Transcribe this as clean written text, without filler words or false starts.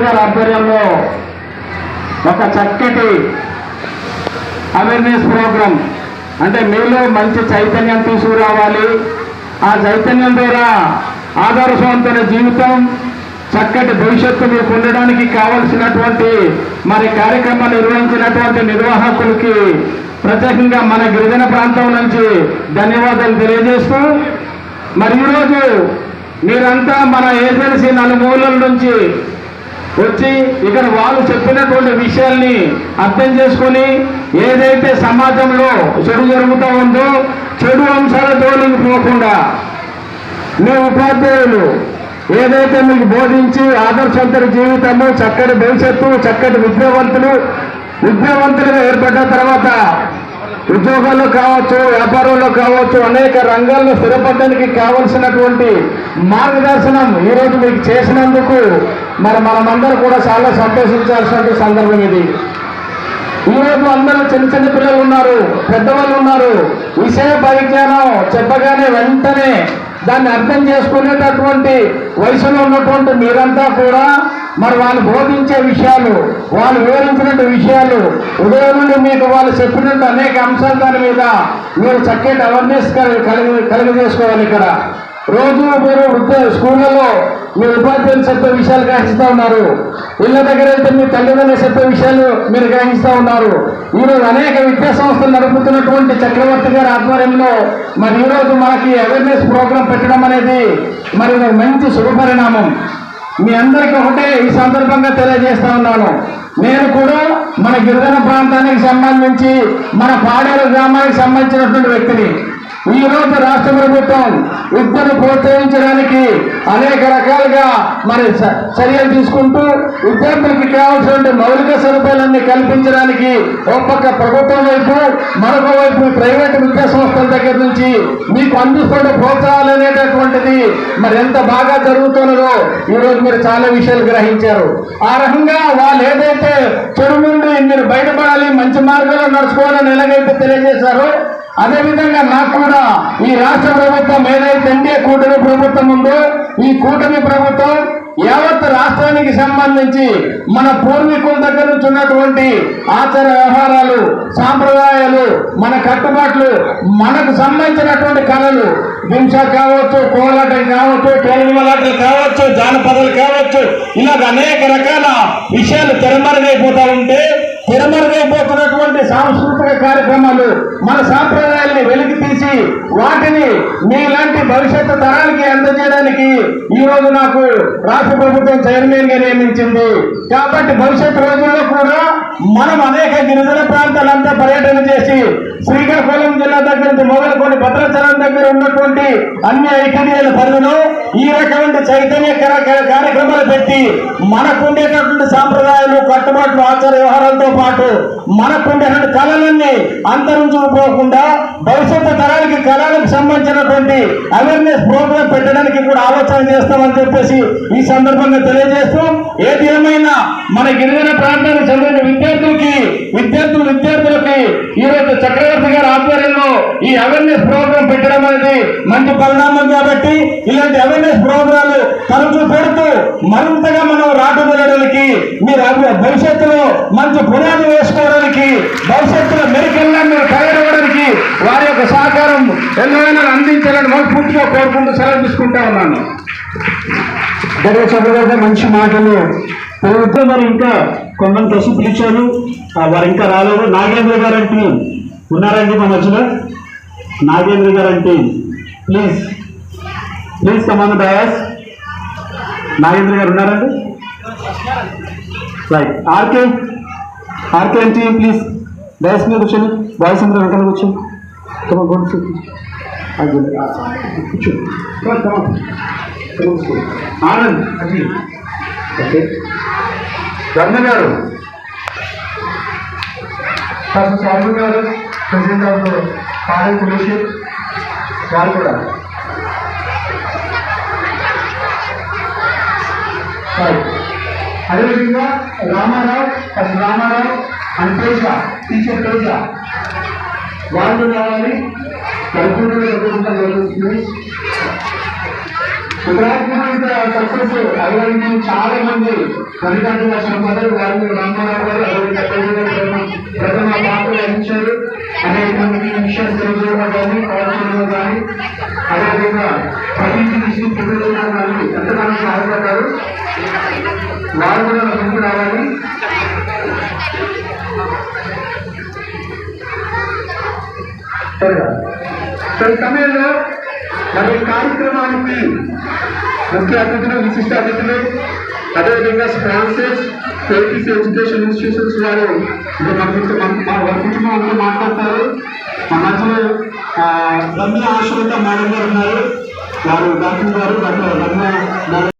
గారి ఆధ్వర్యంలో ఒక చక్కటి అవేర్నెస్ ప్రోగ్రాం, అంటే మీలో మంచి చైతన్యం తీసుకురావాలి, ఆ చైతన్యం ద్వారా ఆదర్శవంతమైన జీవితం, చక్కటి భవిష్యత్తు మీకు ఉండడానికి కావలసినటువంటి మరి కార్యక్రమాలు నిర్వహించినటువంటి నిర్వాహకులకి ప్రత్యేకంగా మన గిరిజన ప్రాంతం నుంచి ధన్యవాదాలు తెలియజేస్తూ, మరి ఈరోజు మీరంతా మన ఏజెన్సీ నలుమూలల నుంచి వచ్చి ఇక్కడ వాళ్ళు చెప్పినటువంటి విషయాల్ని అర్థం చేసుకొని ఏదైతే సమాజంలో చెడు జరుగుతూ ఉందో చెడు అంశాల జోలికి పోకుండా మీ ఉపాధ్యాయులు ఏదైతే మీకు బోధించి ఆదర్శవంతుల జీవితము, చక్కటి భవిష్యత్తు, చక్కటి విద్యావంతులుగా ఏర్పడ్డ తర్వాత ఉద్యోగాల్లో కావచ్చు, వ్యాపారంలో కావచ్చు, అనేక రంగాల్లో స్థిరపడడానికి కావలసినటువంటి మార్గదర్శనం ఈరోజు మీకు చేసినందుకు మరి మనమందరూ కూడా చాలా సంతోషించాల్సిన సందర్భం ఇది. ఈరోజు అందరూ చిన్న చిన్న పిల్లలు ఉన్నారు, పెద్దవాళ్ళు ఉన్నారు. విషయ పరిజ్ఞానం చెప్పగానే వెంటనే దాన్ని అర్థం చేసుకునేటటువంటి వయసులో ఉన్నటువంటి మీరంతా కూడా మరి వాళ్ళు బోధించే విషయాలు, వాళ్ళు వివరించినట్టు విషయాలు, ఉదయం నుండి మీకు వాళ్ళు చెప్పినట్టు అనేక అంశాల దాని మీద మీరు చక్కటి అవేర్నెస్ కలుగజేసుకోవాలి. ఇక్కడ రోజు మీరు స్కూళ్ళలో మీ ఉపాధ్యాయులు చెప్పే విషయాలు గ్రహిస్తూ ఉన్నారు, ఇళ్ళ దగ్గర అయితే మీ తల్లిదండ్రులు చెప్పే విషయాలు మీరు గ్రహిస్తూ ఉన్నారు. ఈరోజు అనేక విద్యా సంస్థలు నడుపుతున్నటువంటి చక్రవర్తి గారి ఆధ్వర్యంలో మరి ఈరోజు మనకి అవేర్నెస్ ప్రోగ్రాం పెట్టడం అనేది మరి మంచి శుభపరిణామం. మీ అందరికీ ఒకటే ఈ సందర్భంగా తెలియజేస్తా ఉన్నాను, నేను కూడా మన గిరిజన ప్రాంతానికి సంబంధించి మన పాడేరు గ్రామానికి సంబంధించినటువంటి వ్యక్తిని. ఈ రోజు రాష్ట్ర ప్రభుత్వం విద్యను ప్రోత్సహించడానికి అనేక రకాలుగా మరి చర్యలు తీసుకుంటూ విద్యార్థులకి కావాల్సిన మౌలిక సదుపాయాలన్నీ కల్పించడానికి ఒక పక్క ప్రభుత్వం వైపు, మరొక వైపు ప్రైవేటు విద్యా సంస్థల దగ్గర నుంచి మీకు అందిస్తున్న ప్రోత్సాహాలు అనేటటువంటిది మరి ఎంత బాగా జరుగుతున్నదో ఈరోజు మీరు చాలా విషయాలు గ్రహించారు. ఆ రకంగా వాళ్ళు ఏదైతే చెడు నుండి మీరు బయటపడాలి, మంచి మార్గంలో నడుచుకోవాలని ఎలాగైతే తెలియజేశారో అదేవిధంగా నాకు కూడా ఈ రాష్ట్ర ప్రభుత్వం ఏదైతే ఎన్డీఏ కూటమి ప్రభుత్వం ఉందో ఈ కూటమి ప్రభుత్వం యావత్ రాష్ట్రానికి సంబంధించి మన పూర్వీకుల దగ్గర నుంచి ఉన్నటువంటి ఆచార వ్యవహారాలు, సాంప్రదాయాలు, మన కట్టుబాట్లు, మనకు సంబంధించినటువంటి కళలు, హింస కావచ్చు, కోలాటం కావచ్చు, తోలుమలాటలు కావచ్చు, జానపదాలు కావచ్చు, ఇలాగ అనేక రకాల విషయాలు తెరమరుగైపోతున్నటువంటి సాంస్కృతిక కార్యక్రమాలు, మన సాంప్రదాయాల్ని వెలికి తీసి వాటిని మీలాంటి భవిష్యత్తు తరానికి అందజేయడానికి ఈ రోజు నాకు రాష్ట్ర ప్రభుత్వం చైర్మన్ గా నియమించింది. కాబట్టి భవిష్యత్తు రోజుల్లో కూడా మనం అనేక గిరిజన ప్రాంతాలంతా పర్యటన చేసి శ్రీకాకుళం జిల్లా దగ్గర నుంచి మొదలుకొని భద్రాచలం దగ్గర ఉన్నటువంటి అన్ని ఐటీడీల పరిధిలో ఈ రకమైన చైతన్యకర కార్యక్రమాలు పెట్టి మనకుండేటటువంటి సాంప్రదాయాలు, కట్టుబాట్లు, ఆచార వ్యవహారాలతో పాటు మనకుండేటువంటి కళలన్నీ అంతరించుకుపోకుండా భవిష్యత్తు తరానికి కళలకు సంబంధించినటువంటి అవేర్నెస్ ప్రోగ్రాం పెట్టడానికి కూడా ఆలోచన చేస్తామని చెప్పేసి ఈ సందర్భంగా తెలియజేస్తూ, ఏది ఏమైనా మన గిరిజన ప్రాంతానికి చెందిన విద్యార్థులకి ఈరోజు చక్రవర్తి గారి ఆధ్వర్యంలో ఈ అవేర్నెస్ ప్రోగ్రాం పెట్టడం అనేది మంచి పరిణామం. కాబట్టి ఇలాంటి అవేర్నెస్ ప్రోగ్రాలు తరచూ పెడుతూ మరింతగా మనం రాటు వెళ్ళడానికి, మీరు భవిష్యత్తులో మంచి పునాది వేసుకోవడానికి, భవిష్యత్తులో మెరుగల్లా మీరు తయారవడానికి వారి యొక్క సహకారం ఎన్నైనా అందించాలని మనస్ఫూర్తిగా కోరుకుంటూ సెలవు తీసుకుంటా ఉన్నాను. చక్రవర్తి మంచి మాటలు ప్రభుత్వం మరి ఇంకా కొంతమంది కసి పిలిచారు, వారు ఇంకా రాలేదు. నాగేంద్ర గారు అంటే ఉన్నారండి మా మధ్యలో? నాగేంద్ర గారు అంటే ప్లీజ్ కమాన్ డయాస్. నాగేంద్ర గారు ఉన్నారండి? రైట్. ఆర్కే అంటే ప్లీజ్ డయాస్ మీద కూర్చొని, బాయ్స్ అందరూ వెంటనే కూర్చొని ఆనంద్. ఓకే, ధర్మ గారు, సాగు గారు, ప్రెసిడెంట్ ఆఫ్ పాడేరు ఫెలోషిప్ గారు కూడా. అదేవిధంగా రామారావు అండ్ తేజ, టీచర్ తేజ వాళ్ళు రావాలి. సక్సెస్ అవ్వడానికి చాలా మంది తల్లిదండ్రులు వచ్చిన పదవి వారిని రామారావు గారు ప్రథమ పాత్ర వహించారు. అనేక మందికి విషయాలు తెలియజేయడం కానీ కాల్చడంలో కానీ అదేవిధంగా పదింటి విషయం తెలియజేయడం కానీ ఎంతగానో సహాయపడ్డారు. వారు కూడా ముందుకు రావాలి. ఈ సమయంలో మరి కార్యక్రమానికి ముఖ్య అతిథులు, విశిష్ట అతిథులు, అదేవిధంగా స్పాన్సర్స్, కేటీసీ ఎడ్యుకేషన్ ఇన్స్టిట్యూషన్స్ వారు వారి కుటుంబంలో మాట్లాడతారు. మా మధ్యలో రమ్య ఆశ్రిత మేడం గారు ఉన్నారు. వారు డాక్టర్ గారు రమ్య